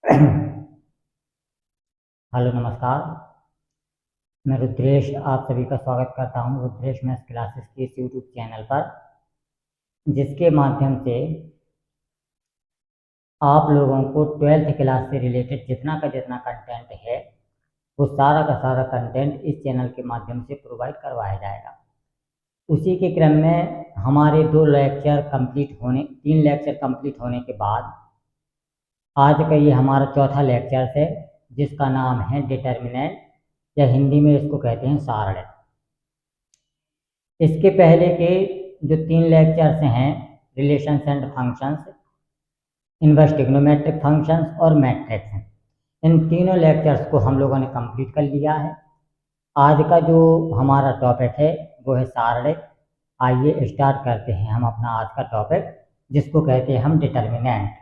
Hello नमस्कार। मैं रुद्रेश आप सभी का स्वागत करता हूं रुद्रेश मैथ्स क्लासेस के इस यूट्यूब चैनल पर, जिसके माध्यम से आप लोगों को 12th क्लास से रिलेटेड जितना कंटेंट है वो सारा का सारा कंटेंट इस चैनल के माध्यम से प्रोवाइड करवाया जाएगा। उसी के क्रम में हमारे 3 लेक्चर कंप्लीट होने के बाद आज का ये हमारा चौथा लेक्चर है, जिसका नाम है डिटर्मिनेंट, या हिंदी में इसको कहते हैं सारणी। इसके पहले के जो 3 लेक्चर्स हैं, relations and functions, inverse trigonometric functions और मैट्रिक्स हैं, इन तीनों लेक्चर्स को हम लोगों ने कंप्लीट कर लिया है। आज का जो हमारा टॉपिक है वो है सारणी। आइए स्टार्ट करते हैं हम अपना आज का टॉपिक, जिसको कहते हैं हम डिटर्मिनेंट।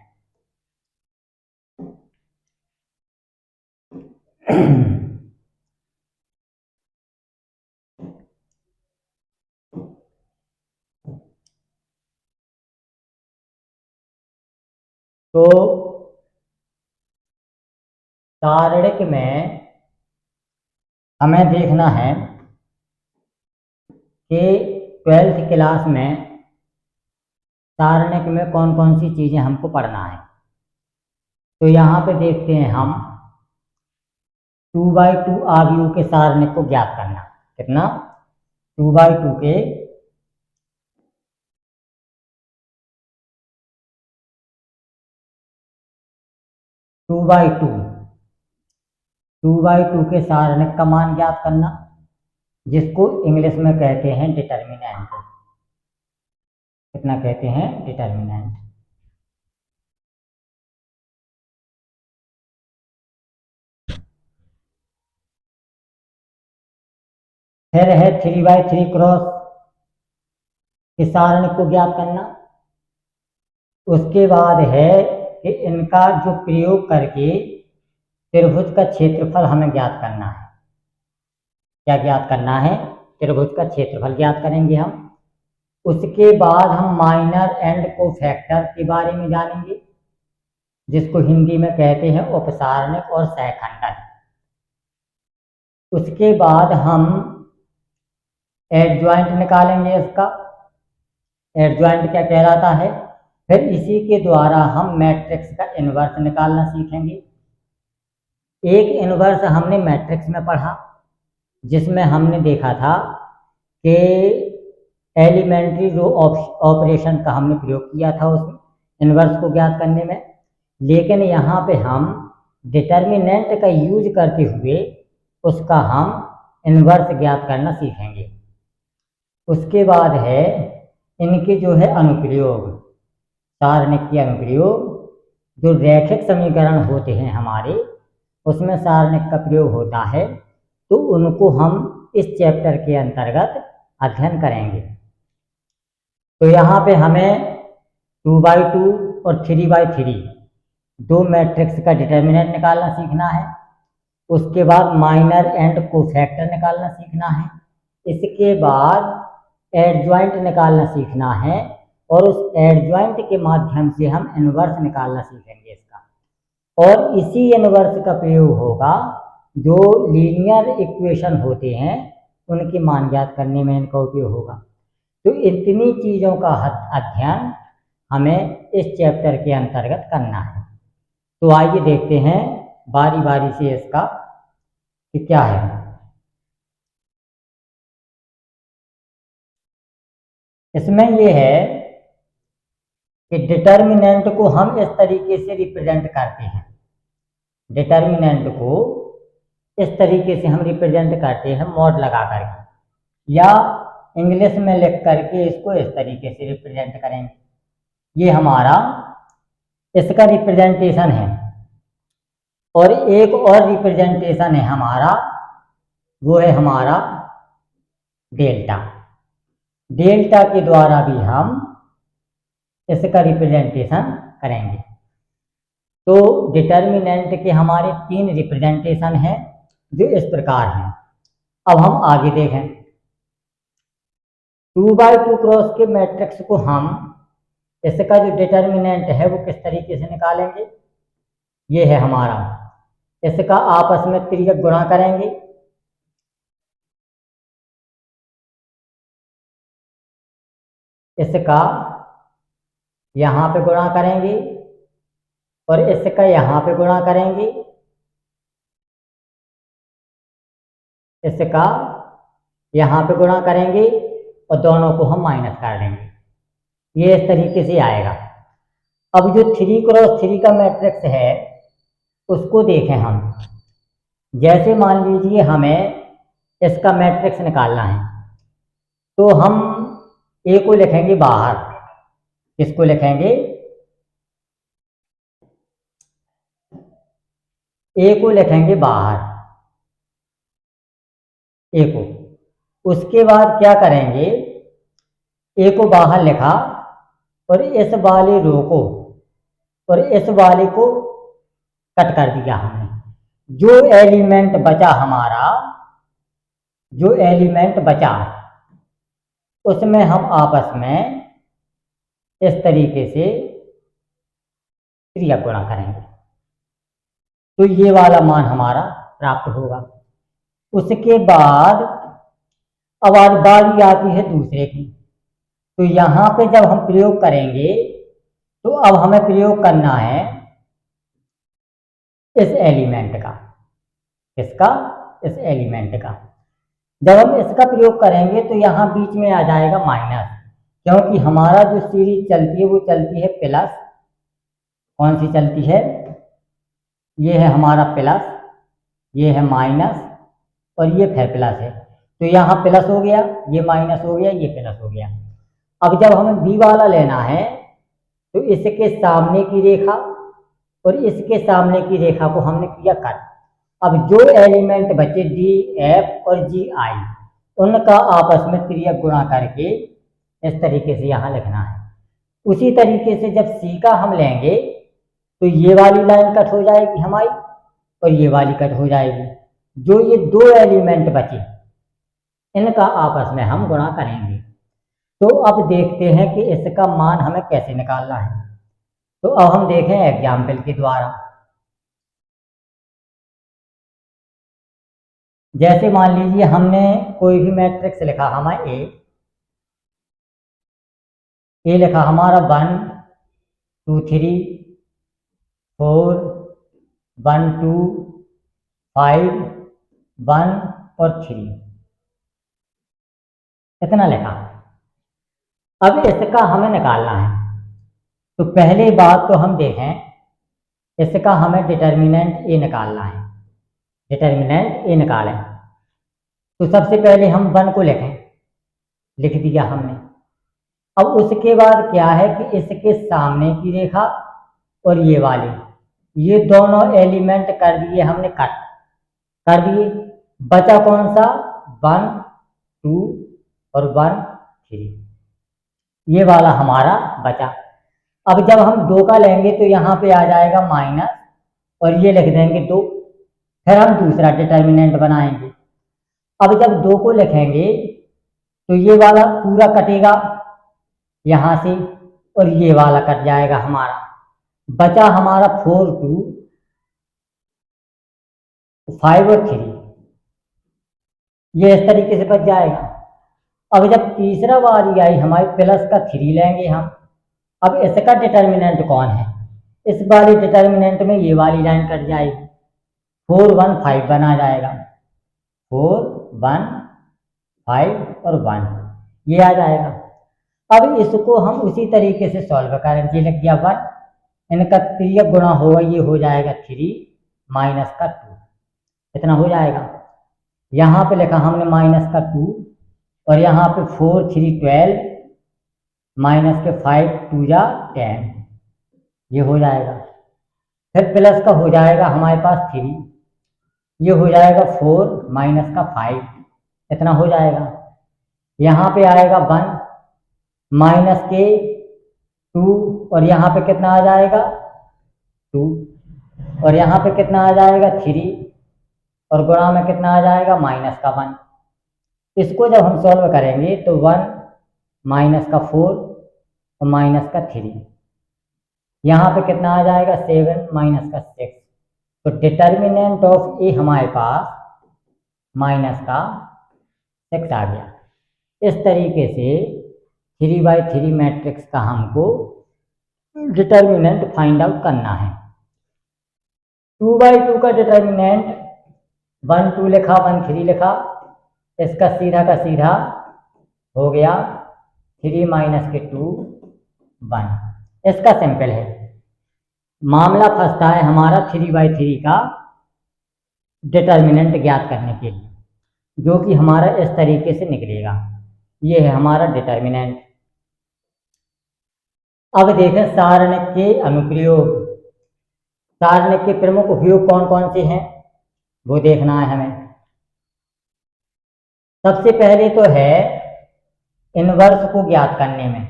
तो सारणिक में हमें देखना है कि 12th क्लास में सारणिक में कौन कौन सी चीज़ें हमको पढ़ना है। तो यहाँ पे देखते हैं हम 2/2 आव्यूह के सारणिक को ज्ञात करना। कितना? 2/2 के 2/2 के सारणिक का मान ज्ञात करना, जिसको इंग्लिश में कहते हैं डिटर्मिनेंट। कितना कहते हैं? डिटर्मिनेंट। फिर है 3/3 क्रॉस के सारणिक को ज्ञात करना। उसके बाद है कि इनका जो प्रयोग करके त्रिभुज का क्षेत्रफल हमें ज्ञात करना है। क्या ज्ञात करना है? त्रिभुज का क्षेत्रफल ज्ञात करेंगे हम। उसके बाद हम माइनर एंड कोफैक्टर के बारे में जानेंगे, जिसको हिंदी में कहते हैं उपसारणिक और सहखंडन। उसके बाद हम एडजॉइंट निकालेंगे। इसका एडजॉइंट क्या कहलाता है? फिर इसी के द्वारा हम मैट्रिक्स का इन्वर्स निकालना सीखेंगे। एक इन्वर्स हमने मैट्रिक्स में पढ़ा, जिसमें हमने देखा था कि एलिमेंट्री रो ऑपरेशन का हमने प्रयोग किया था उसमें इन्वर्स को ज्ञात करने में। लेकिन यहाँ पे हम डिटर्मिनेंट का यूज करते हुए उसका हम इन्वर्स ज्ञात करना सीखेंगे। उसके बाद है इनके जो है अनुप्रयोग, सारणिक के अनुप्रयोग। जो रैखिक समीकरण होते हैं हमारे, उसमें सारणिक का प्रयोग होता है, तो उनको हम इस चैप्टर के अंतर्गत अध्ययन करेंगे। तो यहाँ पे हमें 2/2 और 3/3 दो मैट्रिक्स का डिटर्मिनेंट निकालना सीखना है। उसके बाद माइनर एंड कोफैक्टर निकालना सीखना है। इसके बाद एडजॉइंट निकालना सीखना है, और उस एडजॉइंट के माध्यम से हम इन्वर्स निकालना सीखेंगे इसका। और इसी इन्वर्स का प्रयोग होगा जो लीनियर इक्वेशन होते हैं उनके मान ज्ञात करने में इनका उपयोग होगा। तो इतनी चीज़ों का अध्ययन हमें इस चैप्टर के अंतर्गत करना है। तो आइए देखते हैं बारी बारी से इसका कि क्या है। इसमें यह है कि डिटर्मिनेंट को हम इस तरीके से रिप्रेजेंट करते हैं। डिटर्मिनेंट को इस तरीके से हम रिप्रेजेंट करते हैं मॉड लगा करके, या इंग्लिश में लिख करके इसको इस तरीके से रिप्रेजेंट करेंगे। ये हमारा इसका रिप्रेजेंटेशन है। और एक और रिप्रेजेंटेशन है हमारा, वो है हमारा डेल्टा। डेल्टा के द्वारा भी हम इसका रिप्रेजेंटेशन करेंगे। तो डिटर्मिनेंट के हमारे 3 रिप्रेजेंटेशन हैं, जो इस प्रकार हैं। अब हम आगे देखें। 2/2 क्रॉस के मैट्रिक्स को हम, इसका जो डिटर्मिनेंट है वो किस तरीके से निकालेंगे? ये है हमारा, इसका आपस में तिर्यक गुणा करेंगे, इसका यहाँ पे गुणा करेंगे और इसका यहाँ पे गुणा करेंगे, इसका यहाँ पे गुणा करेंगे और दोनों को हम माइनस कर देंगे। ये इस तरीके से आएगा। अब जो 3 क्रॉस 3 का मैट्रिक्स है उसको देखें हम। जैसे मान लीजिए हमें इसका मैट्रिक्स निकालना है, तो हम ए को लिखेंगे बाहर। किसको लिखेंगे? ए को लिखेंगे बाहर, ए को। उसके बाद क्या करेंगे, ए को बाहर लिखा और इस वाले रो को और इस वाले को कट कर दिया हमने। जो एलिमेंट बचा हमारा, जो एलिमेंट बचा उसमें हम आपस में इस तरीके से क्रिया गुणा करेंगे, तो ये वाला मान हमारा प्राप्त होगा। उसके बाद अब बारी आती है दूसरे की। तो यहाँ पे जब हम प्रयोग करेंगे तो अब हमें प्रयोग करना है इस एलिमेंट का। इसका? इस एलिमेंट का। जब हम इसका प्रयोग करेंगे तो यहाँ बीच में आ जाएगा माइनस, क्योंकि हमारा जो सीरीज चलती है वो चलती है प्लस। कौन सी चलती है? ये है हमारा प्लस, ये है माइनस और ये फिर प्लस है। तो यहाँ प्लस हो गया, ये माइनस हो गया, ये प्लस हो गया। अब जब हमें बी वाला लेना है तो इसके सामने की रेखा और इसके सामने की रेखा को हमने किया कट। अब जो एलिमेंट बचे डी, एफ और जी, आई, उनका आपस में तिर्यक गुणा करके इस तरीके से यहाँ लिखना है। उसी तरीके से जब सी का हम लेंगे तो ये वाली लाइन कट हो जाएगी हमारी और ये वाली कट हो जाएगी। जो ये दो एलिमेंट बचे इनका आपस में हम गुणा करेंगे। तो अब देखते हैं कि इसका मान हमें कैसे निकालना है। तो अब हम देखें एग्जाम्पल के द्वारा। जैसे मान लीजिए हमने कोई भी मैट्रिक्स लिखा, हमारा ए लिखा हमारा 1 2 3 4 1 2 5 1 और 3, इतना लिखा। अब इसका हमें निकालना है। तो पहले बात तो हम देखें, इसका हमें डिटर्मिनेंट ए निकालना है। डिटर्मिनेंट ए निकालें तो सबसे पहले हम 1 को लिखें, लिख दिया हमने। अब उसके बाद क्या है कि इसके सामने की रेखा और ये वाले, ये दोनों एलिमेंट कर दिए हमने कट कर दिए। बचा कौन सा? 1 2 और 1 3, ये वाला हमारा बचा। अब जब हम 2 का लेंगे तो यहाँ पे आ जाएगा माइनस और ये लिख देंगे 2। फिर हम दूसरा डिटर्मिनेंट बनाएंगे। अब जब 2 को लिखेंगे तो ये वाला पूरा कटेगा यहाँ से और ये वाला कट जाएगा हमारा। बचा हमारा 4 2 5 और 3, ये इस तरीके से बच जाएगा। अब जब तीसरा बारी आई हमारी प्लस का 3 लेंगे हम। अब इसका डिटर्मिनेंट कौन है? इस वाले डिटर्मिनेंट में ये वाली लाइन कट जाएगी, 4 1 5 बना जाएगा। 4 1 5 और 1, ये आ जाएगा। अब इसको हम उसी तरीके से सॉल्व करेंगे। लग गया 1, इनका तिर्यक गुणा होगा, ये हो जाएगा 3 माइनस का 2, इतना हो जाएगा। यहाँ पे लिखा हमने माइनस का 2 और यहाँ पे 4 3 12 माइनस के 5 2 जा 10, ये हो जाएगा। फिर प्लस का हो जाएगा हमारे पास 3, ये हो जाएगा 4 माइनस का 5, इतना हो जाएगा। यहाँ पे आएगा 1 माइनस के 2 और यहाँ पे कितना आ जाएगा 2 और यहाँ पे कितना आ जाएगा 3 और गुणा में कितना आ जाएगा माइनस का 1। इसको जब हम सॉल्व करेंगे तो 1 माइनस का 4 और माइनस का 3, यहाँ पे कितना आ जाएगा 7 माइनस का 6। तो डिटर्मिनेंट ऑफ ए हमारे पास माइनस का 6 आ गया। इस तरीके से 3/3 मैट्रिक्स का हमको डिटर्मिनेंट फाइंड आउट करना है। 2/2 का डिटर्मिनेंट 1 2 लिखा 1 3 लिखा, इसका सीधा का सीधा हो गया 3 माइनस के 2 1। इसका सिंपल है। मामला फंसता है हमारा 3/3 का डिटर्मिनेंट ज्ञात करने के लिए, जो कि हमारा इस तरीके से निकलेगा। ये है हमारा डिटर्मिनेंट। अब देखें सारणिक के अनुप्रयोग। सारणिक के प्रमुख उपयोग कौन कौन से हैं वो देखना है हमें। सबसे पहले तो है इनवर्स को ज्ञात करने में।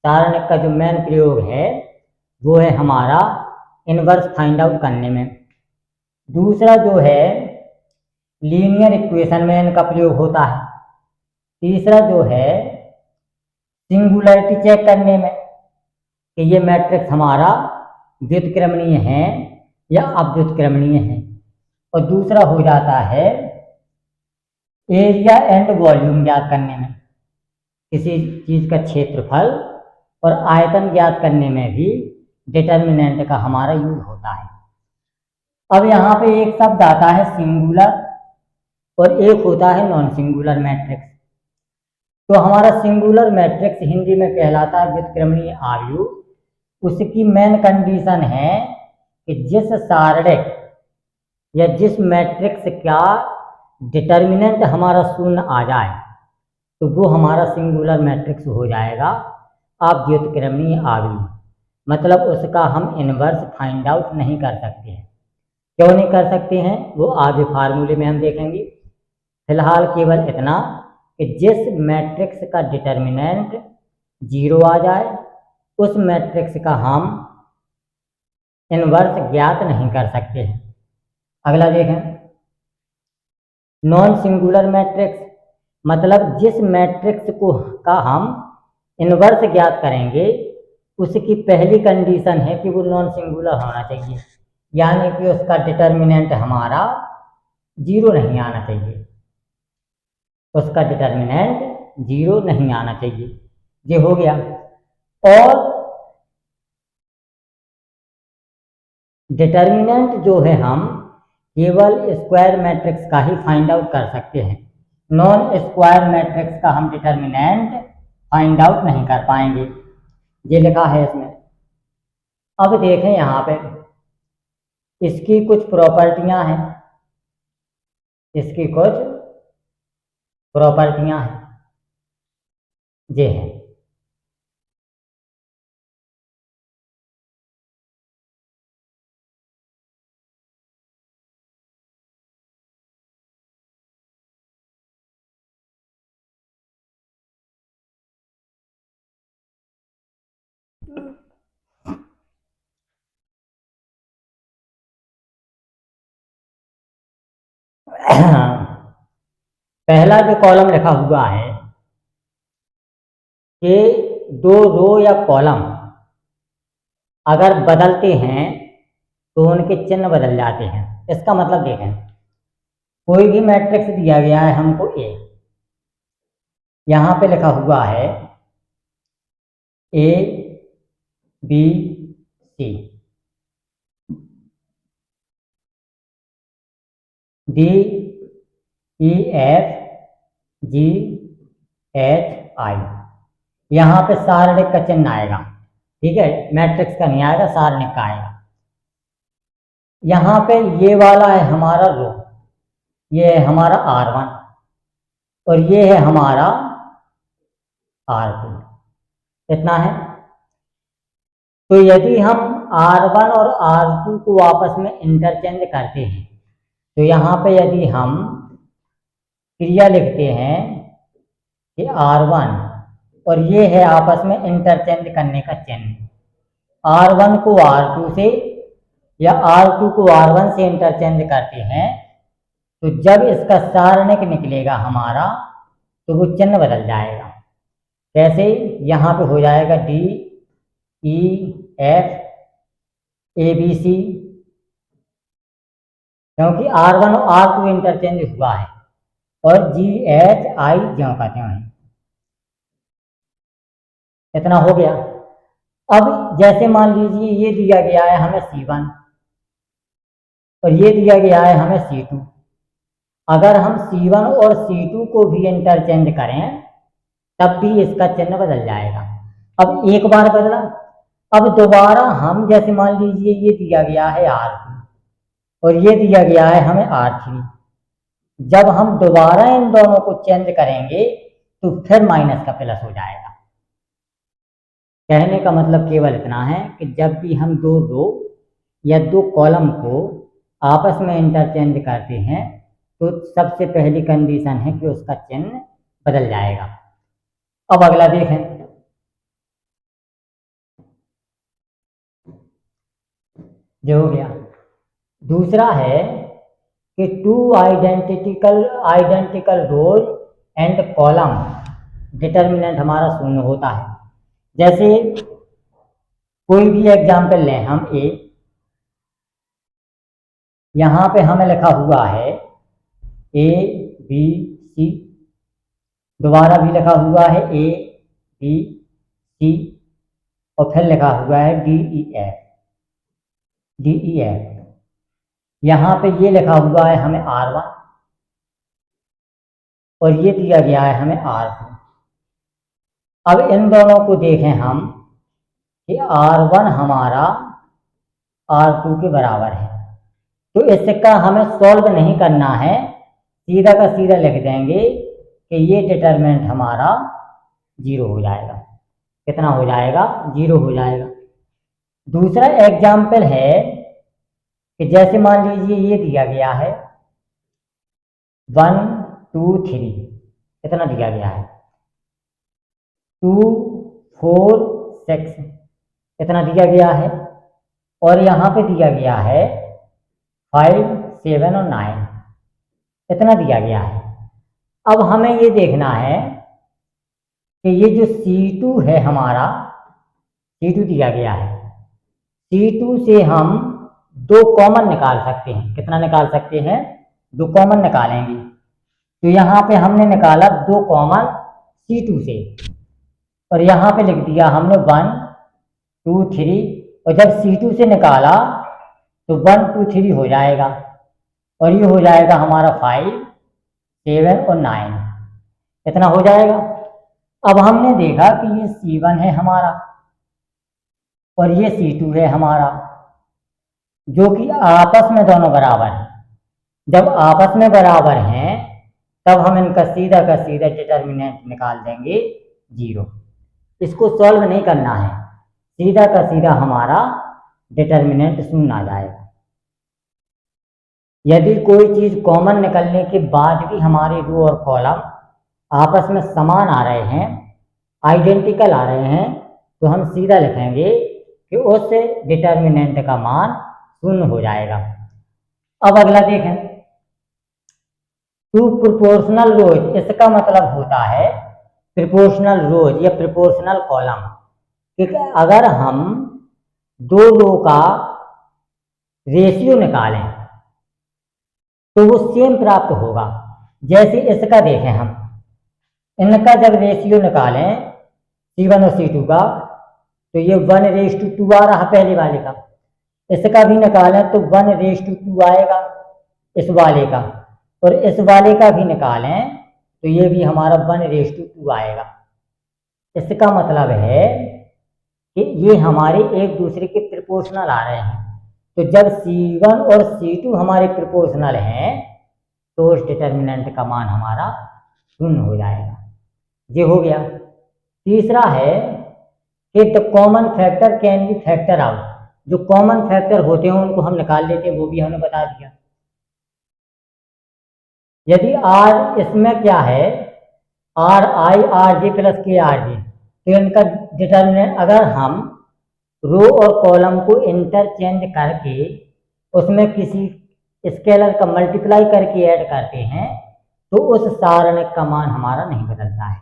सारणिक का जो मेन प्रयोग है वो है हमारा इनवर्स फाइंड आउट करने में। दूसरा जो है लीनियर इक्वेशन में इनका प्रयोग होता है। तीसरा जो है सिंगुलरिटी चेक करने में कि ये मैट्रिक्स हमारा व्युत्क्रमणीय है या अव्युत्क्रमणीय है। और दूसरा हो जाता है एरिया एंड वॉल्यूम ज्ञात करने में, किसी चीज का क्षेत्रफल और आयतन ज्ञात करने में भी डिटर्मिनेंट का हमारा यूज होता है। अब यहाँ पे एक शब्द आता है सिंगुलर और एक होता है नॉन सिंगुलर मैट्रिक्स। तो हमारा सिंगुलर मैट्रिक्स हिंदी में कहलाता है व्युत्क्रमणीय आव्यूह। उसकी मेन कंडीशन है कि जिस सारणिक या जिस मैट्रिक्स का डिटर्मिनेंट हमारा शून्य आ जाए तो वो हमारा सिंगुलर मैट्रिक्स हो जाएगा अव्युत्क्रमणीय आव्यूह। मतलब उसका हम इनवर्स फाइंड आउट नहीं कर सकते हैं। क्यों नहीं कर सकते हैं वो आगे फार्मूले में हम देखेंगे। फिलहाल केवल इतना कि जिस मैट्रिक्स का डिटर्मिनेंट 0 आ जाए उस मैट्रिक्स का हम इनवर्स ज्ञात नहीं कर सकते हैं। अगला देखें नॉन सिंगुलर मैट्रिक्स, मतलब जिस मैट्रिक्स को का हम इनवर्स ज्ञात करेंगे उसकी पहली कंडीशन है कि वो नॉन सिंगुलर होना चाहिए, यानी कि उसका डिटर्मिनेंट हमारा 0 नहीं आना चाहिए। उसका डिटर्मिनेंट 0 नहीं आना चाहिए। ये हो गया। और डिटर्मिनेंट जो है हम केवल स्क्वायर मैट्रिक्स का ही फाइंड आउट कर सकते हैं। नॉन स्क्वायर मैट्रिक्स का हम डिटर्मिनेंट फाइंड आउट नहीं कर पाएंगे। ये लिखा है इसमें। अब देखें यहाँ पे इसकी कुछ प्रॉपर्टियां हैं। इसकी कुछ प्रॉपर्टियां हैं ये हैं। पहला जो कॉलम लिखा हुआ है कि 2 रो या कॉलम अगर बदलते हैं तो उनके चिन्ह बदल जाते हैं। इसका मतलब देखें कोई भी मैट्रिक्स दिया गया है हमको ए, यहाँ पे लिखा हुआ है A B C D E F G H I. यहाँ पे सारणिक का चिन्ह आएगा, ठीक है, मैट्रिक्स का नहीं आएगा, सारणिक का आएगा। यहाँ पे ये वाला है हमारा रो, ये है हमारा R1 और ये है हमारा R2। इतना है। तो यदि हम R1 और R2 को आपस में इंटरचेंज करते हैं तो यहाँ पे यदि हम क्रिया लिखते हैं कि R1 और ये है आपस में इंटरचेंज करने का चिन्ह। R1 को R2 से या R2 को R1 से इंटरचेंज करते हैं तो जब इसका सारणिक निकलेगा हमारा तो वो चिन्ह बदल जाएगा। कैसे? यहाँ पे हो जाएगा D E F A B C, क्योंकि R1 और R2 इंटरचेंज हुआ है, और GHI ज्यों का त्यों है। इतना हो गया। अब जैसे मान लीजिए ये दिया गया है हमें C1 और ये दिया गया है हमें C2। अगर हम C1 और C2 को भी इंटरचेंज करें तब भी इसका चिन्ह बदल जाएगा। अब एक बार बदला, अब दोबारा हम जैसे मान लीजिए ये दिया गया है R2 और ये दिया गया है हमें R3, जब हम दोबारा इन दोनों को चेंज करेंगे तो फिर माइनस का प्लस हो जाएगा। कहने का मतलब केवल इतना है कि जब भी हम दो रो या दो कॉलम को आपस में इंटरचेंज करते हैं तो सबसे पहली कंडीशन है कि उसका चिन्ह बदल जाएगा। अब अगला देखें, जो हो गया। दूसरा है कि two identical rows and column, determinant हमारा शून्य होता है। जैसे कोई भी एग्जाम्पल लें हम ए, यहाँ पे हमें लिखा हुआ है ए बी सी, दोबारा भी लिखा हुआ है ए बी सी, और फिर लिखा हुआ है डी ई एफ। यहाँ पे ये लिखा हुआ है हमें R1 और ये दिया गया है हमें R2। अब इन दोनों को देखें हम कि R1 हमारा R2 के बराबर है, तो इसका हमें सॉल्व नहीं करना है, सीधा का सीधा लिख देंगे कि ये डिटरमिनेंट हमारा 0 हो जाएगा। कितना हो जाएगा? 0 हो जाएगा। दूसरा एग्जाम्पल है कि जैसे मान लीजिए ये दिया गया है 1 2 3, इतना दिया गया है 2 4 6, इतना दिया गया है, और यहाँ पे दिया गया है 5 7 और 9, इतना दिया गया है। अब हमें ये देखना है कि ये जो C2 है हमारा, C2 दिया गया है, C2 से हम 2 कॉमन निकाल सकते हैं। कितना निकाल सकते हैं? 2 कॉमन निकालेंगे। तो यहाँ पे हमने निकाला 2 कॉमन C2 से, और यहाँ पे लिख दिया हमने 1 2 3, और जब C2 से निकाला तो 1 2 3 हो जाएगा, और ये हो जाएगा हमारा 5 7 और 9, इतना हो जाएगा। अब हमने देखा कि ये C1 है हमारा और ये C2 है हमारा, जो कि आपस में दोनों बराबर हैं। जब आपस में बराबर हैं तब हम इनका सीधा का सीधा डिटर्मिनेंट निकाल देंगे 0। इसको सॉल्व नहीं करना है, सीधा का सीधा हमारा डिटर्मिनेंट 0 आ जाएगा। यदि कोई चीज कॉमन निकलने के बाद भी हमारे रो और कॉलम आपस में समान आ रहे हैं, आइडेंटिकल आ रहे हैं, तो हम सीधा लिखेंगे कि उस डिटर्मिनेंट का मान 0 हो जाएगा। अब अगला देखें, टू प्रोपोर्शनल रोज, इसका मतलब होता है प्रोपोर्शनल रोज या प्रोपोर्शनल कॉलम। क्योंकि अगर हम 2 रो का रेशियो निकालें तो वो सेम प्राप्त होगा। जैसे इसका देखें हम, इनका जब रेशियो निकालें C1 और C2 का, तो ये 1:2 आ रहा पहले वाले का। इसका भी निकालें तो 1:2 आएगा इस वाले का, और इस वाले का भी निकालें तो ये भी हमारा 1:2 आएगा। इसका मतलब है कि ये हमारे एक दूसरे के प्रोपोर्शनल आ रहे हैं। तो जब C1 और C2 हमारे प्रोपोर्शनल हैं तो उस डिटर्मिनेंट का मान हमारा 0 हो जाएगा। ये हो गया। तीसरा है कि the common factor can be factor out. जो कॉमन फैक्टर होते हैं उनको हम निकाल लेते हैं, वो भी हमने बता दिया। यदि R इसमें क्या है, RI RJ प्लस KRJ, तो इनका डिटर्मिनेंट अगर हम रो और कॉलम को इंटरचेंज करके उसमें किसी स्केलर का मल्टीप्लाई करके ऐड करते हैं तो उस सारणिक का मान हमारा नहीं बदलता है।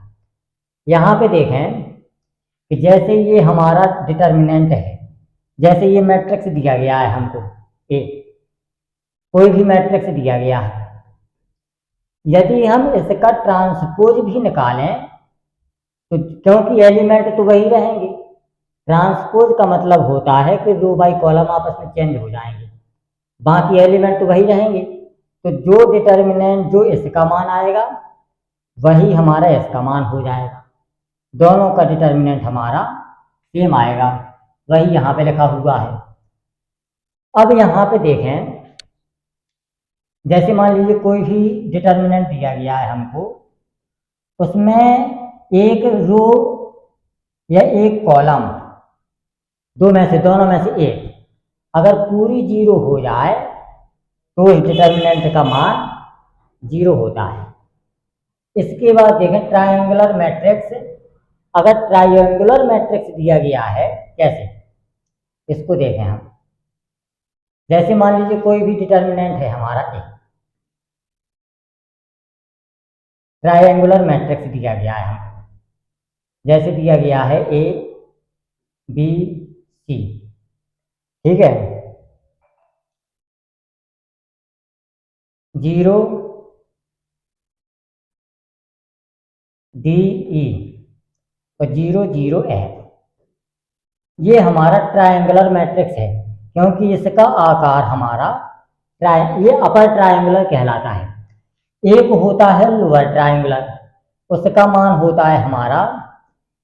यहाँ पे देखें कि जैसे ये हमारा डिटर्मिनेंट है जैसे ये मैट्रिक्स दिया गया है हमको ए, कोई भी मैट्रिक्स दिया गया है, यदि हम इसका ट्रांसपोज भी निकालें तो क्योंकि एलिमेंट तो वही रहेंगे, ट्रांसपोज का मतलब होता है कि रो बाई कॉलम आपस में चेंज हो जाएंगे, बाकी एलिमेंट तो वही रहेंगे। तो जो डिटर्मिनेंट जो इसका मान आएगा वही हमारा इसका मान हो जाएगा, दोनों का डिटर्मिनेंट हमारा सेम आएगा, वही यहाँ पे लिखा हुआ है। अब यहाँ पे देखें, जैसे मान लीजिए कोई भी डिटर्मिनेंट दिया गया है हमको, उसमें एक रो या एक कॉलम, दोनों में से एक अगर पूरी जीरो हो जाए तो इस डिटर्मिनेंट का मान जीरो होता है। इसके बाद देखें ट्रायंगुलर मैट्रिक्स, अगर ट्रायंगुलर मैट्रिक्स दिया गया है कैसे, इसको देखें हम। जैसे मान लीजिए कोई भी डिटर्मिनेंट है हमारा ए, ट्रायंगुलर मैट्रिक्स दिया गया है हमको, जैसे दिया गया है ए बी सी, ठीक है, 0 डी ई और 0 0 एफ, ये हमारा ट्रायंगुलर मैट्रिक्स है क्योंकि इसका आकार हमारा ये अपर ट्रायंगुलर कहलाता है। एक होता है लोअर ट्रायंगुलर, उसका मान होता है हमारा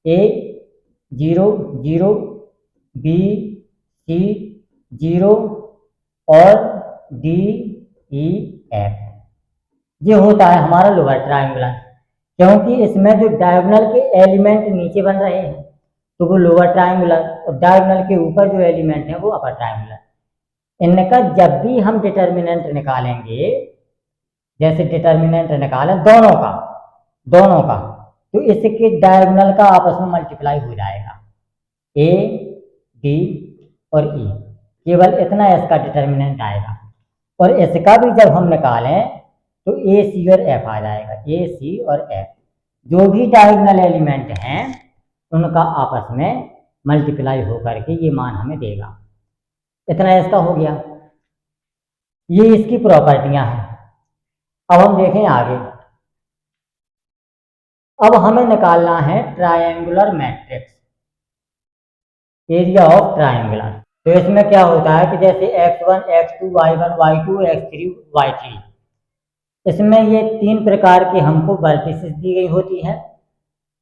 ए 0 0 बी सी 0 और डी ई एफ, ये होता है हमारा लोअर ट्रायंगुलर। क्योंकि इसमें जो डायगोनल के एलिमेंट नीचे बन रहे हैं तो वो लोअर ट्रायंगुलर, और डायगोनल के ऊपर जो एलिमेंट है वो अपर ट्रायंगुलर। इनका जब भी हम डिटर्मिनेंट निकालेंगे, जैसे डिटर्मिनेंट निकालें दोनों का तो इसके डायगोनल का आपस में मल्टीप्लाई हो जाएगा, ए डी और ई, केवल इतना इसका डिटर्मिनेंट आएगा। और इसका भी जब हम निकालें तो ए सी और एफ आ जाएगा, ए सी और एफ, जो भी डायगोनल एलिमेंट हैं उनका आपस में मल्टीप्लाई होकर के ये मान हमें देगा। इतना इसका हो गया, ये इसकी प्रॉपर्टियां हैं। अब हम देखें आगे, अब हमें निकालना है triangular matrix, area of triangular. तो इसमें क्या होता है कि जैसे x1 x2 y1 y2 x3 y3, इसमें ये 3 प्रकार के हमको वर्टिसेस दी गई होती हैं।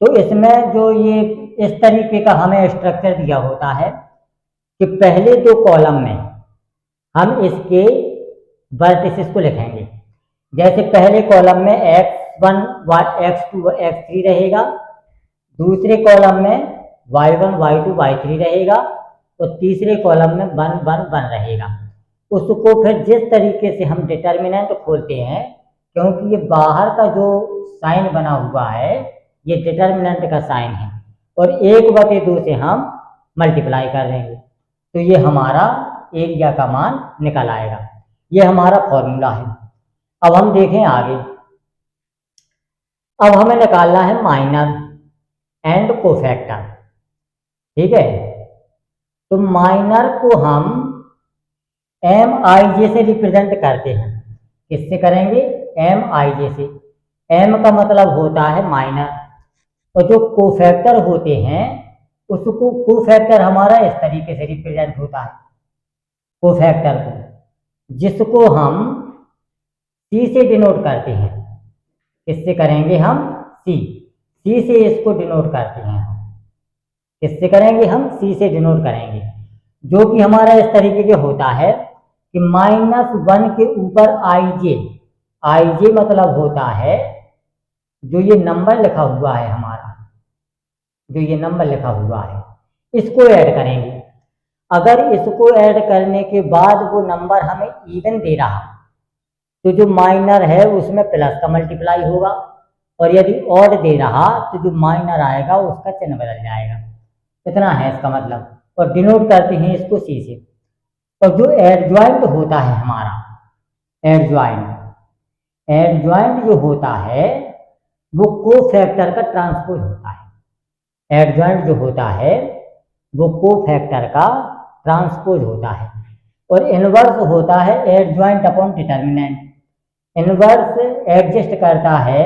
तो इसमें जो ये इस तरीके का हमें स्ट्रक्चर दिया होता है कि पहले 2 कॉलम में हम इसके वर्टिसेस को लिखेंगे। जैसे पहले कॉलम में x1 x2 x3 रहेगा, दूसरे कॉलम में y1 y2 y3 रहेगा और तीसरे कॉलम में 1 1 1 रहेगा। उसको फिर जिस तरीके से हम डिटर्मिनेंट खोलते हैं, क्योंकि ये बाहर का जो साइन बना हुआ है ये डिटर्मिनेंट का साइन है और 1/2 से हम मल्टीप्लाई कर देंगे तो ये हमारा एरिया का मान निकल आएगा। ये हमारा फॉर्मूला है। अब हम देखें आगे, अब हमें निकालना है माइनर एंड कोफैक्टर, ठीक है। तो माइनर को हम MIJ से रिप्रेजेंट करते हैं। किससे करेंगे? MIJ से। M का मतलब होता है माइनर, और जो कोफैक्टर होते हैं उसको, कोफैक्टर हमारा इस तरीके से रिप्रेजेंट होता है, कोफैक्टर को, जिसको हम C से डिनोट करते हैं। किससे करेंगे हम? C से इसको डिनोट करते हैं। किससे करेंगे हम? C से डिनोट करेंगे, जो कि हमारा इस तरीके से होता है कि -1 के ऊपर IJ मतलब होता है जो ये नंबर लिखा हुआ है हमारा, जो ये नंबर लिखा हुआ है इसको ऐड करेंगे। अगर इसको ऐड करने के बाद वो नंबर हमें इवन दे रहा तो जो माइनर है उसमें प्लस का मल्टीप्लाई होगा, और यदि ऑड दे रहा तो जो माइनर आएगा उसका चिन्ह बदल जाएगा। इतना है इसका मतलब, और डिनोट करते हैं इसको C से। और जो एडजॉइंट होता है हमारा, एडजॉइंट जो होता है वो कोफैक्टर का ट्रांसपोज होता है। एडजॉइंट जो होता है वो कोफैक्टर का ट्रांसपोज होता है, और इनवर्स होता है adjoint upon determinant. Inverse exist करता है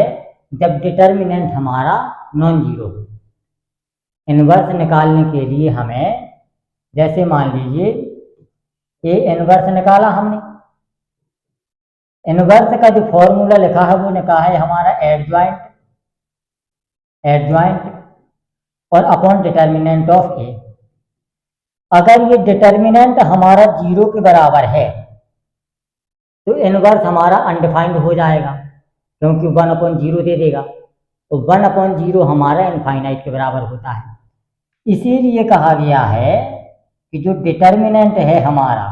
जब डिटर्मिनेंट हमारा नॉन जीरो हो। इनवर्स निकालने के लिए हमें, जैसे मान लीजिए ए इनवर्स निकाला हमने, इनवर्स का जो फॉर्मूला लिखा है वो लिखा है हमारा एडजॉइंट और अपॉन डिटर्मिनेंट ऑफ ए। अगर ये डिटर्मिनेंट हमारा जीरो के बराबर है तो इनवर्स हमारा अनडिफाइंड हो जाएगा, क्योंकि 1/0 दे देगा, तो 1/0 हमारा इनफाइनाइट के बराबर होता है। इसीलिए कहा गया है कि जो डिटर्मिनेंट है हमारा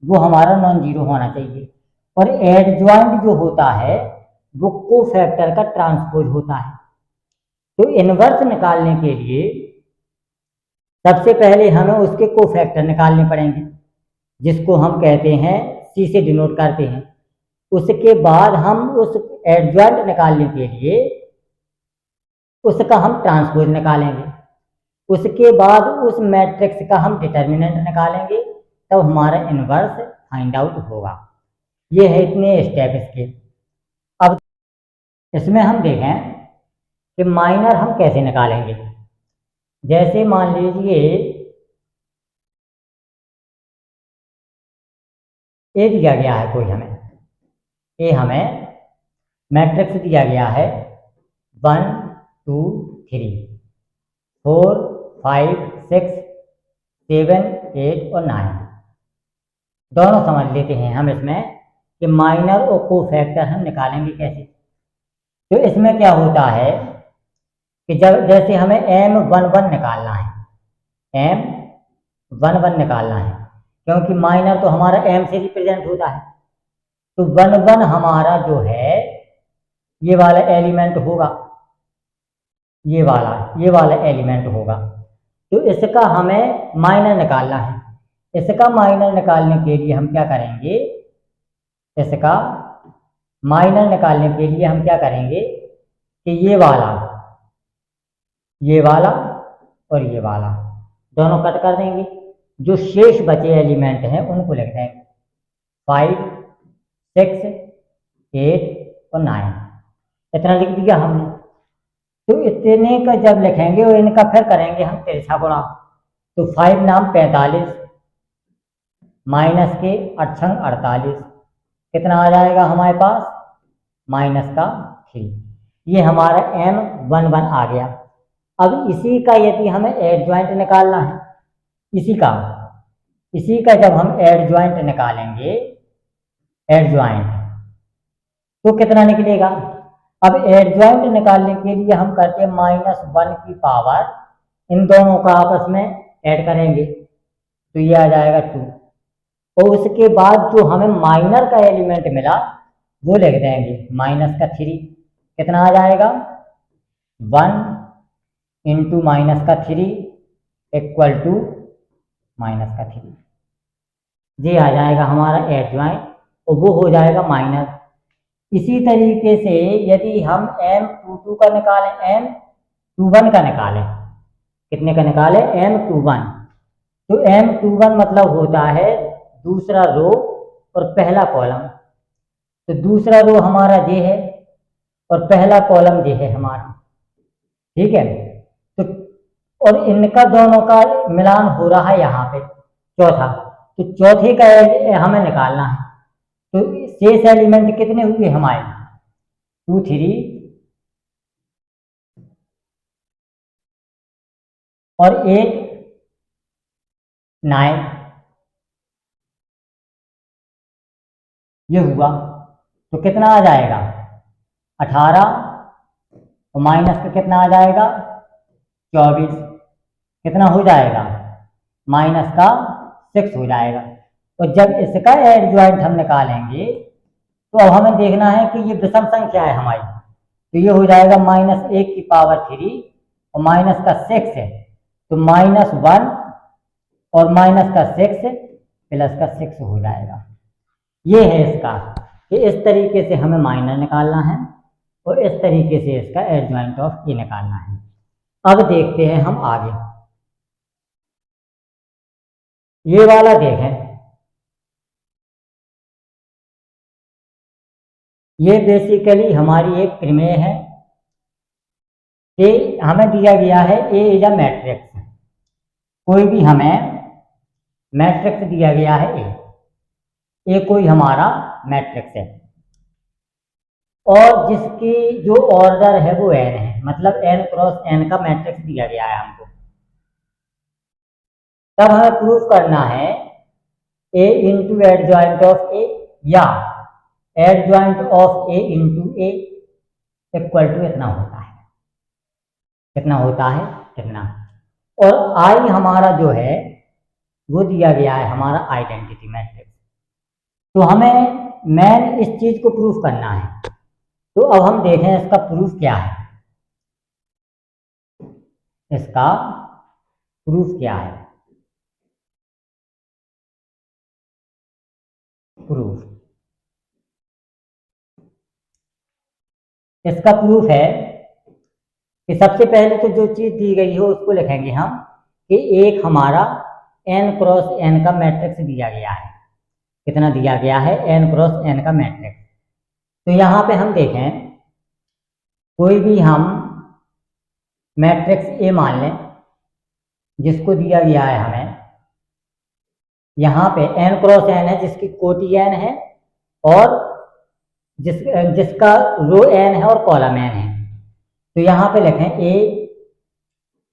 वो हमारा नॉन जीरो होना चाहिए, और एडजॉइंट जो होता है वो कोफैक्टर का ट्रांसपोज होता है। तो इनवर्स निकालने के लिए सबसे पहले हमें उसके कोफैक्टर निकालने पड़ेंगे, जिसको हम कहते हैं सी से डिनोट करते हैं। उसके बाद हम उस एडजॉइंट निकालने के लिए उसका हम ट्रांसपोज निकालेंगे। उसके बाद उस मैट्रिक्स का हम डिटर्मिनेंट निकालेंगे, तब हमारा इनवर्स फाइंड आउट होगा। ये है इतने स्टेप इसके। अब इसमें हम देखें कि माइनर हम कैसे निकालेंगे। जैसे मान लीजिए ए दिया गया है कोई हमें, ए हमें मैट्रिक्स दिया गया है 1 2 3 4 5 6 7 8 और 9। दोनों समझ लेते हैं हम इसमें कि माइनर और कोफैक्टर हम निकालेंगे कैसे। तो इसमें क्या होता है कि जब जैसे हमें M11 निकालना है, M11 निकालना है, क्योंकि माइनर तो हमारा M से रिप्रेजेंट होता है, तो 11 हमारा जो है ये वाला एलिमेंट होगा, ये वाला एलिमेंट होगा। तो इसका हमें माइनर निकालना है। इसका माइनर निकालने के लिए हम क्या करेंगे, इसका माइनर निकालने के लिए हम क्या करेंगे कि ये वाला और ये वाला दोनों कट कर देंगे। जो शेष बचे एलिमेंट हैं उनको लिख देंगे 5 6 8 और 9। इतना लिख दिया हमने। तो इतने का जब लिखेंगे और इनका फिर करेंगे हम तिरछा गुणा, तो 5 नाम 45 माइनस के 8 48, कितना आ जाएगा हमारे पास माइनस का 3। ये हमारा M11 आ गया। अब इसी का यदि हमें एडजॉइंट निकालना है, इसी का जब हम एडजॉइंट निकालेंगे, एडजॉइंट तो कितना निकलेगा। अब एडजॉइंट निकालने के लिए हम करते हैं -1 की पावर, इन दोनों का आपस में ऐड करेंगे तो ये आ जाएगा 2, और उसके बाद जो हमें माइनर का एलिमेंट मिला वो लिख देंगे माइनस का 3। कितना आ जाएगा 1 इंटू माइनस का 3 इक्वल टू माइनस का 3। ये आ जाएगा हमारा एडजॉइंट और वो हो जाएगा माइनस। इसी तरीके से यदि हम M22 का निकालें, M21 का निकालें, कितने का निकालें M21, तो M21 मतलब होता है दूसरा रो और पहला कॉलम। तो दूसरा रो हमारा ये है और पहला कॉलम ये है हमारा, ठीक है। तो और इनका दोनों का मिलान हो रहा है यहाँ पे चौथा, तो चौथे का हमें निकालना है। तो शेष एलिमेंट कितने हुए हमारे 2 3 और 8 9, ये हुआ। तो कितना आ जाएगा 18 और माइनस का कितना आ जाएगा 24, कितना हो जाएगा माइनस का 6 हो जाएगा। और जब इसका एडजॉइंट हम निकालेंगे तो अब हमें देखना है कि ये विषम संख्या है हमारी, तो ये हो जाएगा -1 की पावर 3 और माइनस का 6 है, तो -1 और माइनस का 6 प्लस का 6 हो जाएगा। ये है इसका कि इस तरीके से हमें माइनर निकालना है और इस तरीके से इसका एडजॉइंट ऑफ ए निकालना है। अब देखते हैं हम आगे। ये वाला देखें, ये बेसिकली हमारी एक प्रमेय है कि हमें दिया गया है ए इज अ मैट्रिक्स। कोई भी हमें मैट्रिक्स दिया गया है ए कोई हमारा मैट्रिक्स है और जिसकी जो ऑर्डर है वो एन है, मतलब एन क्रॉस एन का मैट्रिक्स दिया गया है हमको। तब हमें प्रूफ करना है A into adjoint of A या adjoint of A into A equal to इतना होता है, कितना होता है, कितना। और आई हमारा जो है वो दिया गया है हमारा आइडेंटिटी मैट्रिक्स। तो हमें मेन इस चीज को प्रूफ करना है। तो अब हम देखें इसका प्रूफ क्या है, इसका प्रूफ क्या है। प्रूफ, इसका प्रूफ है कि सबसे पहले तो जो चीज दी गई है उसको लिखेंगे हम कि एक हमारा n क्रॉस n का मैट्रिक्स दिया गया है। कितना दिया गया है, n क्रॉस n का मैट्रिक्स। तो यहाँ पे हम देखें, कोई भी हम मैट्रिक्स A मान लें जिसको दिया गया है हमें, यहाँ पे n क्रॉस n है जिसकी कोटि n है और जिसका रो n है और कॉलम n है। तो यहाँ पे लिखें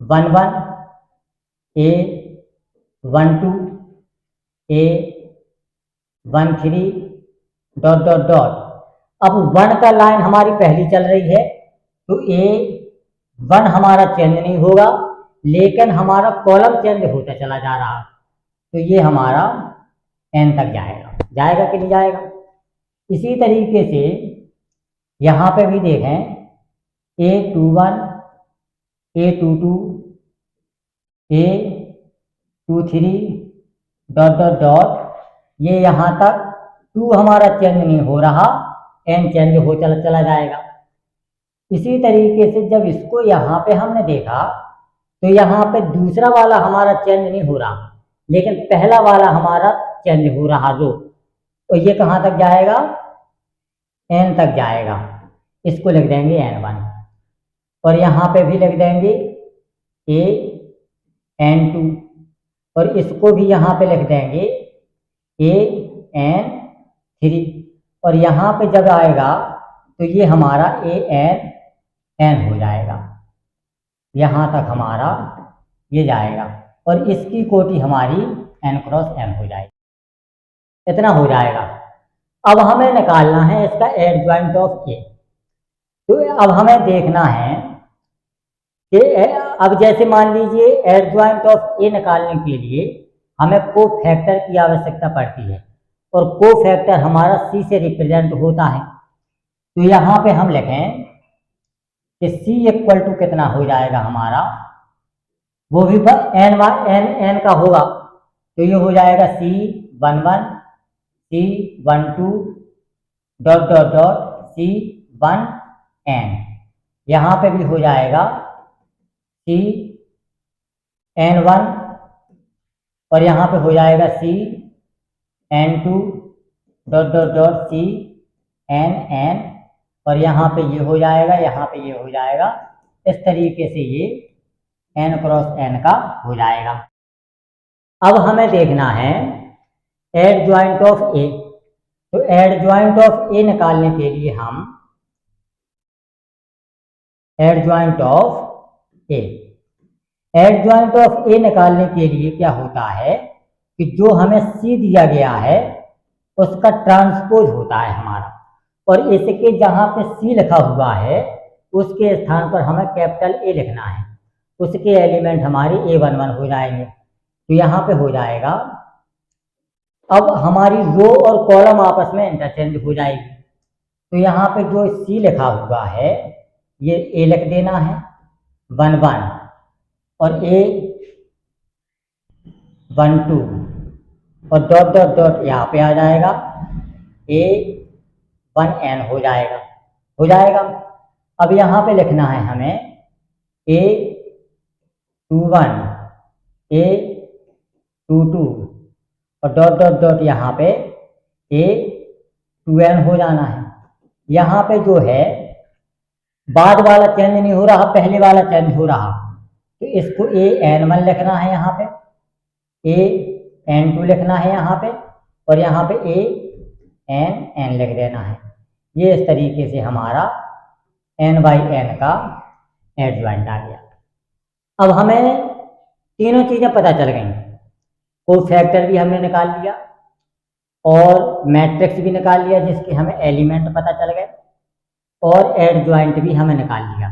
A11 A12 A13 dot dot dot. अब 1 का लाइन हमारी पहली चल रही है तो A1 हमारा चेंज नहीं होगा, लेकिन हमारा कॉलम चेंज होता चला जा रहा, तो ये हमारा n तक जाएगा, जाएगा कि नहीं जाएगा। इसी तरीके से यहाँ पे भी देखें A21 A22 A23 dot dot dot, ये यहाँ तक 2 हमारा चेंज नहीं हो रहा, n चेंज हो चला जाएगा। इसी तरीके से जब इसको यहाँ पे हमने देखा तो यहाँ पे दूसरा वाला हमारा चेंज नहीं हो रहा, लेकिन पहला वाला हमारा चेंज हो रहा रो, और ये कहाँ तक जाएगा, n तक जाएगा। इसको लिख देंगे n1 और यहाँ पे भी लिख देंगे n2 और इसको भी यहाँ पे लिख देंगे n3 और यहाँ पे जब आएगा तो ये हमारा n हो जाएगा, यहाँ तक हमारा ये जाएगा और इसकी कोटि हमारी n क्रॉस n हो जाएगी, इतना हो जाएगा। अब हमें निकालना है इसका एडजॉइंट ऑफ ए। तो अब हमें देखना है कि अब जैसे मान लीजिए एडजॉइंट ऑफ ए निकालने के लिए हमें को फैक्टर की आवश्यकता पड़ती है और को फैक्टर हमारा सी से रिप्रेजेंट होता है। तो यहाँ पे हम लिखें कि सी इक्वल टू कितना हो जाएगा हमारा, वो भी n का होगा, तो ये हो जाएगा C11 C12 dot dot dot C1n। यहाँ पे भी हो जाएगा CN1 और यहाँ पे हो जाएगा CN2 dot dot dot CNN और यहाँ पे ये हो जाएगा, यहाँ पे ये हो जाएगा। इस तरीके से ये n क्रॉस n का हो जाएगा। अब हमें देखना है एडजॉइंट ऑफ ए। तो एडजॉइंट ऑफ ए निकालने के लिए हम एडजॉइंट ऑफ ए निकालने के लिए क्या होता है कि जो हमें सी दिया गया है उसका ट्रांसपोज होता है हमारा, और इसके जहाँ पे सी लिखा हुआ है उसके स्थान पर हमें कैपिटल ए लिखना है, उसके एलिमेंट हमारे A11 हो जाएंगे। तो यहाँ पे हो जाएगा, अब हमारी रो और कॉलम आपस में इंटरचेंज हो जाएगी। तो यहाँ पे जो सी लिखा हुआ है ये ए लिख देना है 11 और A12 और डॉट डॉट डॉट यहाँ पे आ जाएगा A1n हो जाएगा। अब यहाँ पे लिखना है हमें A21 A22 और डॉट डॉट डॉट यहाँ पे ए 2n हो जाना है। यहाँ पे जो है बाद वाला चेंज नहीं हो रहा, पहले वाला चेंज हो रहा, तो इसको ए n1 लिखना है, यहाँ पे ए n2 लिखना है यहाँ पे, और यहाँ पे ए n लिख देना है। ये इस तरीके से हमारा n/n का एडजॉइंट आ गया। अब हमें तीनों चीज़ें पता चल गई, कोफैक्टर भी हमने निकाल लिया और मैट्रिक्स भी निकाल लिया जिसके हमें एलिमेंट पता चल गए, और एडजॉइंट भी हमें निकाल लिया।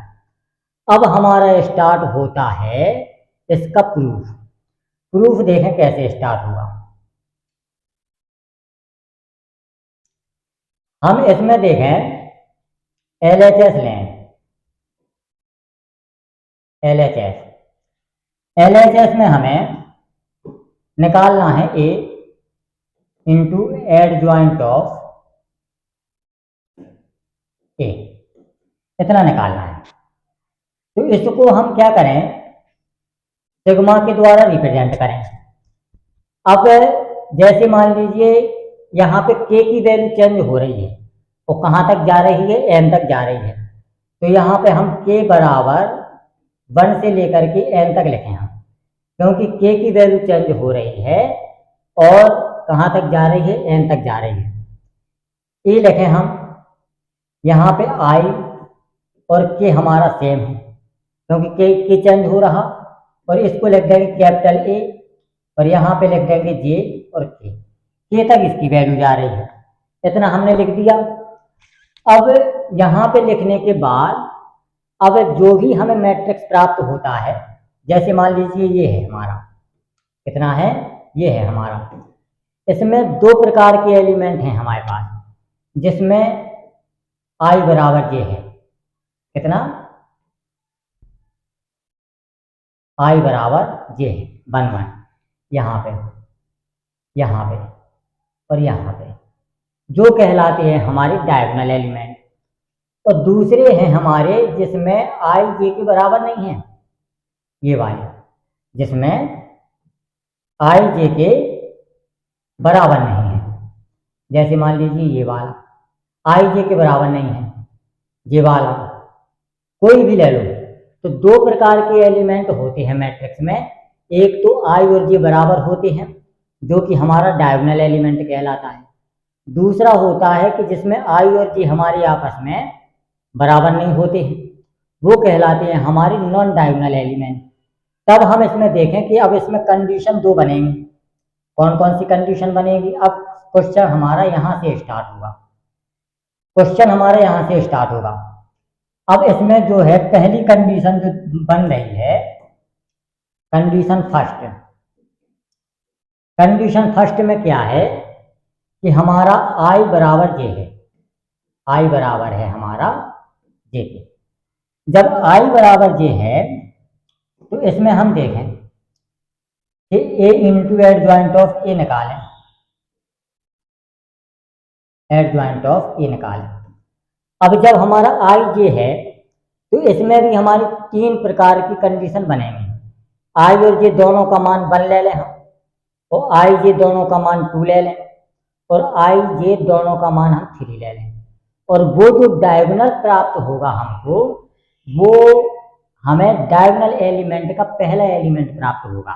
अब हमारा स्टार्ट होता है इसका प्रूफ। प्रूफ देखें कैसे स्टार्ट होगा। हम इसमें देखें LHS लें, LHS में हमें निकालना है A into adjoint of A, इतना निकालना है। तो इसको हम क्या करें, सिग्मा के द्वारा रिप्रेजेंट करें। अब जैसे मान लीजिए यहाँ पे k की वैल्यू चेंज हो रही है, वो कहाँ तक जा रही है, n तक जा रही है, तो यहाँ पे हम k बराबर 1 से लेकर के n तक लिखें हम, क्योंकि k की वैल्यू चेंज हो रही है और कहाँ तक जा रही है, n तक जा रही है। ए लिखें हम, यहाँ पे i और k हमारा सेम है क्योंकि k चेंज हो रहा, और इसको लिख देंगे कैपिटल A, और यहाँ पे लिख देंगे J और K तक इसकी वैल्यू जा रही है। इतना हमने लिख दिया। अब यहाँ पे लिखने के बाद अब जो भी हमें मैट्रिक्स प्राप्त होता है, जैसे मान लीजिए ये है हमारा, कितना है, ये है हमारा, इसमें 2 प्रकार के एलिमेंट हैं हमारे पास, जिसमें i बराबर j है, कितना, i बराबर j है 1 1, यहाँ पे और यहाँ पे, जो कहलाते हैं हमारे डायगोनल एलिमेंट। और दूसरे हैं हमारे जिसमें i j के बराबर नहीं है, ये वाले जिसमें i j के बराबर नहीं है, जैसे मान लीजिए ये वाला i j के बराबर नहीं है, ये वाला कोई भी ले लो। तो 2 प्रकार के एलिमेंट होते हैं मैट्रिक्स में, एक तो i और j बराबर होते हैं जो कि हमारा डायगोनल एलिमेंट कहलाता है, दूसरा होता है कि जिसमें i और j हमारे आपस में बराबर नहीं होते हैं, वो कहलाते हैं हमारे नॉन डायगोनल एलिमेंट। तब हम इसमें देखें कि अब इसमें कंडीशन 2 बनेंगी। कौन कौन सी कंडीशन बनेगी? अब क्वेश्चन हमारा यहाँ से स्टार्ट होगा, अब इसमें जो है पहली कंडीशन जो बन रही है, कंडीशन फर्स्ट में क्या है कि हमारा i बराबर j है, i बराबर है हमारा j के। जब i बराबर j है तो इसमें हम देखें कि a into adjoint of a निकालें, अब जब हमारा i j है तो इसमें भी हमारी 3 प्रकार की कंडीशन बनेंगी। i और j दोनों का मान 1 ले लें हम, और i j दोनों का मान 2 ले लें, और i j दोनों का मान हम 3 ले लें, और वो जो डायगोनल प्राप्त होगा हमको, वो हमें डायगोनल एलिमेंट का पहला एलिमेंट प्राप्त होगा।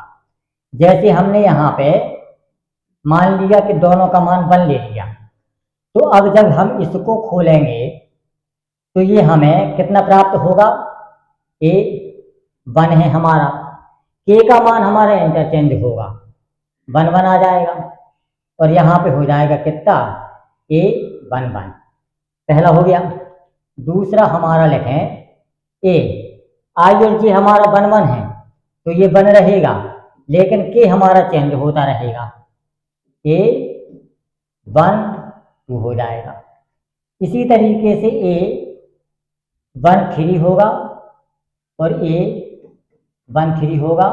जैसे हमने यहाँ पे मान लिया कि दोनों का मान 1 ले लिया, तो अब जब हम इसको खोलेंगे तो ये हमें कितना प्राप्त होगा, a 1 है हमारा, k का मान हमारा इंटरचेंज होगा, 1 1 आ जाएगा, और यहाँ पे हो जाएगा कितना, a 1 1, पहला हो गया। दूसरा हमारा लिखें a, i और j हमारा 1 1 है तो ये 1 रहेगा, लेकिन k हमारा चेंज होता रहेगा, a 1 2 हो जाएगा। इसी तरीके से a 1 3 होगा और a 1 3 होगा,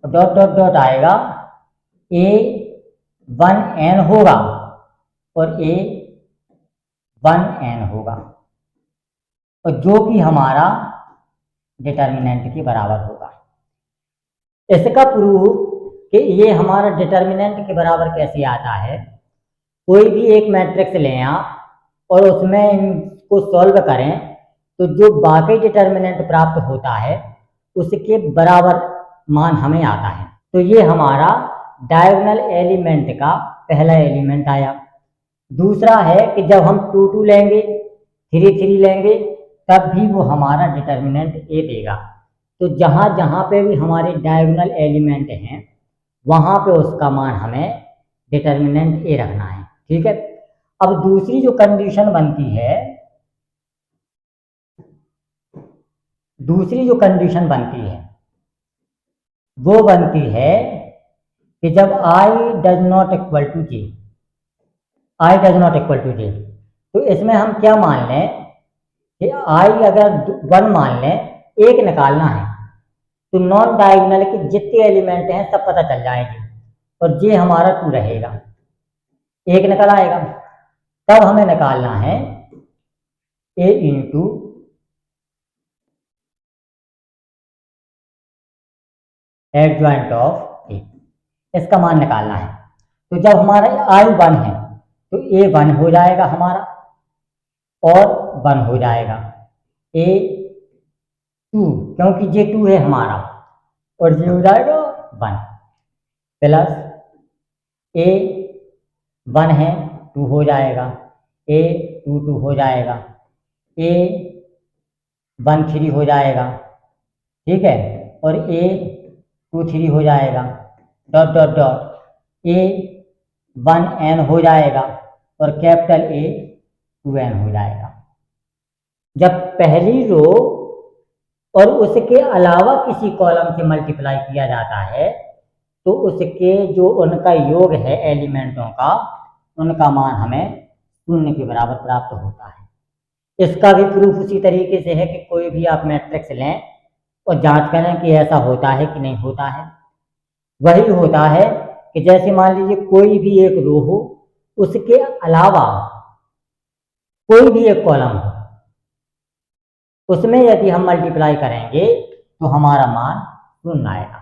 डॉट डॉट डॉट आएगा, a 1 n होगा और a 1 n होगा, और जो कि हमारा डिटर्मिनेंट के बराबर होगा। इसका प्रूफ कि ये हमारा डिटर्मिनेंट के बराबर कैसे आता है। कोई भी एक मैट्रिक्स लें आप और उसमें इनको सॉल्व करें तो जो बाकी डिटर्मिनेंट प्राप्त होता है उसके बराबर मान हमें आता है। तो ये हमारा डायगोनल एलिमेंट का पहला एलिमेंट आया। दूसरा है कि जब हम 2 2 लेंगे 3 3 लेंगे तब भी वो हमारा डिटर्मिनेंट ए देगा। तो जहाँ जहाँ पे भी हमारे डायगोनल एलिमेंट हैं वहाँ पे उसका मान हमें डिटर्मिनेंट ए रखना है। ठीक है। अब दूसरी जो कंडीशन बनती है वो बनती है कि जब i does not equal to J, तो इसमें हम क्या मान लें कि i अगर 1 मान लें, एक निकालना है तो नॉन डायगोनल के जितने एलिमेंट हैं सब पता चल जाएंगे और जे हमारा 2 रहेगा, एक निकल आएगा। तब हमें निकालना है a इंटू एडजॉइंट ऑफ ए, इसका मान निकालना है। तो जब हमारा i 1 है तो a 1 हो जाएगा हमारा और 1 हो जाएगा, a 2 क्योंकि जे 2 है हमारा और जे हो जाएगा 1 प्लस a 1 है 2 हो जाएगा, a 2 2 हो जाएगा, a 1 3 हो जाएगा। ठीक है। और a 2 3 हो जाएगा dot dot dot a 1 n हो जाएगा और कैपिटल A 2 n हो जाएगा। जब पहली रो और उसके अलावा किसी कॉलम से मल्टीप्लाई किया जाता है तो उसके जो उनका योग है एलिमेंटों का, उनका मान हमें 0 के बराबर प्राप्त होता है। इसका भी प्रूफ उसी तरीके से है कि कोई भी आप मैट्रिक्स लें और जांच करें कि ऐसा होता है कि नहीं होता है। वही होता है कि जैसे मान लीजिए कोई भी एक रो हो, उसके अलावा कोई भी एक कॉलम हो, उसमें यदि हम मल्टीप्लाई करेंगे तो हमारा मान 0 आएगा।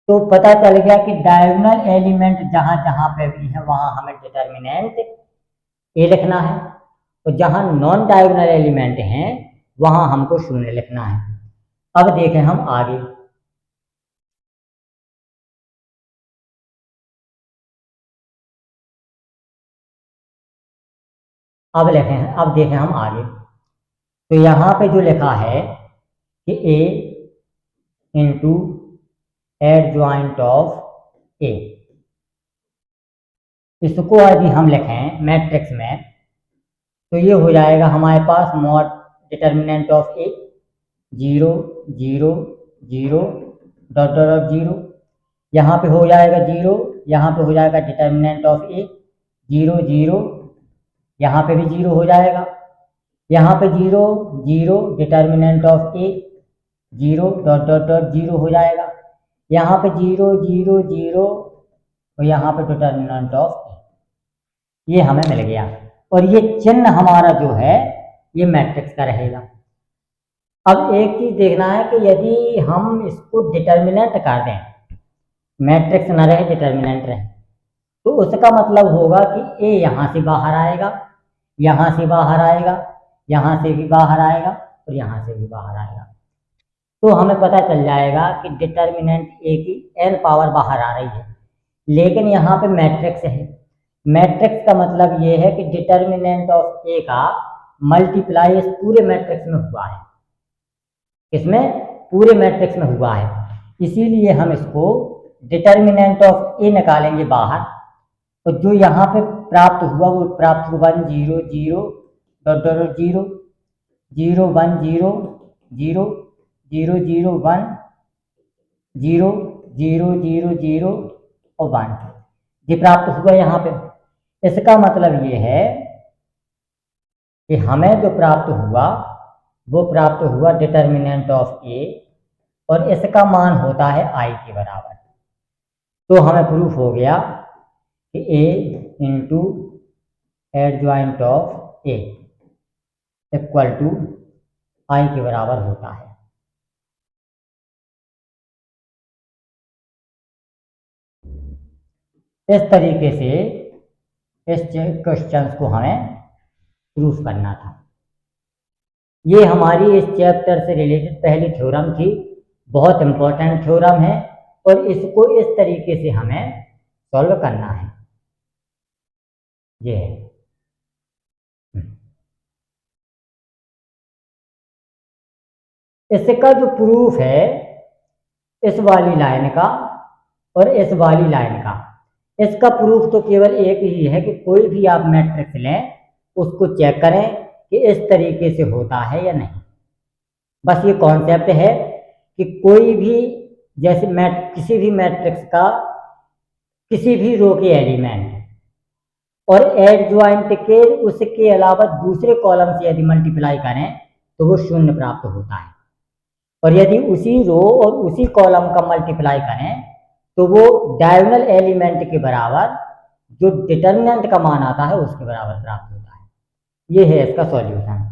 तो पता चल गया कि डायगोनल एलिमेंट जहां जहां पे भी है वहां हमें डिटर्मिनेंट ए लिखना है और जहां नॉन डायगोनल एलिमेंट हैं वहां हमको 0 लिखना है। अब देखें हम आगे। अब देखें हम आगे। तो यहाँ पे जो लिखा है कि a इंटू एडजॉइंट ऑफ ए, इसको यदि हम लिखें मैट्रिक्स में तो ये हो जाएगा हमारे पास mod determinant of A 0 0 0 dot dot 0, यहाँ पे हो जाएगा 0, यहाँ पे हो जाएगा डिटर्मिनेंट ऑफ ए 0 0, यहाँ पे भी 0 हो जाएगा, यहाँ पे 0 0 determinant of A 0 dot dot dot 0 हो जाएगा, यहाँ पे 0 0 0 और यहाँ पे डिटर्मिनेंट ऑफ ए, ये हमें मिल गया। और ये चिन्ह हमारा जो है ये मैट्रिक्स का रहेगा। अब एक चीज देखना है कि यदि हम इसको डिटर्मिनेंट कर दें, मैट्रिक्स न रहे डिटर्मिनेंट रहे, तो उसका मतलब होगा कि ए यहाँ से बाहर आएगा, यहाँ से बाहर आएगा, यहाँ से भी बाहर आएगा और यहाँ से भी बाहर आएगा। तो हमें पता चल जाएगा कि डिटर्मिनेंट ए की n पावर बाहर आ रही है। लेकिन यहाँ पे मैट्रिक्स है, मैट्रिक्स का मतलब ये है कि डिटर्मिनेंट ऑफ ए का मल्टीप्लाई इस पूरे मैट्रिक्स में हुआ है, इसमें पूरे मैट्रिक्स में हुआ है। इसीलिए हम इसको डिटर्मिनेंट ऑफ ए निकालेंगे बाहर और जो यहाँ पे प्राप्त हुआ वो प्राप्त हुआ 1 0 0 डॉट डॉट 0 0 1 0 0 0 0 1 0 0 0 0 और 1, ये प्राप्त हुआ यहाँ पे। इसका मतलब ये है कि हमें जो प्राप्त हुआ वो प्राप्त हुआ डिटर्मिनेंट ऑफ ए और इसका मान होता है i के बराबर। तो हमें प्रूफ हो गया कि a into adjoint of A equal to i के बराबर होता है। इस तरीके से इस क्वेश्चंस को हमें प्रूफ करना था। ये हमारी इस चैप्टर से रिलेटेड पहली थ्योरम थी, बहुत इंपॉर्टेंट थ्योरम है और इसको इस तरीके से हमें सॉल्व करना है। ये है। इसका जो प्रूफ है इस वाली लाइन का और इस वाली लाइन का, इसका प्रूफ तो केवल एक ही है कि कोई भी आप मैट्रिक्स लें उसको चेक करें कि इस तरीके से होता है या नहीं। बस ये कॉन्सेप्ट है कि कोई भी जैसे किसी भी मैट्रिक्स का किसी भी रो के एलिमेंट और एडजॉइंट के उसके अलावा दूसरे कॉलम से यदि मल्टीप्लाई करें तो वो शून्य प्राप्त होता है, और यदि उसी रो और उसी कॉलम का मल्टीप्लाई करें तो वो डायगोनल एलिमेंट के बराबर जो डिटर्मिनेंट का मान आता है उसके बराबर प्राप्त होता है। ये है इसका सॉल्यूशन।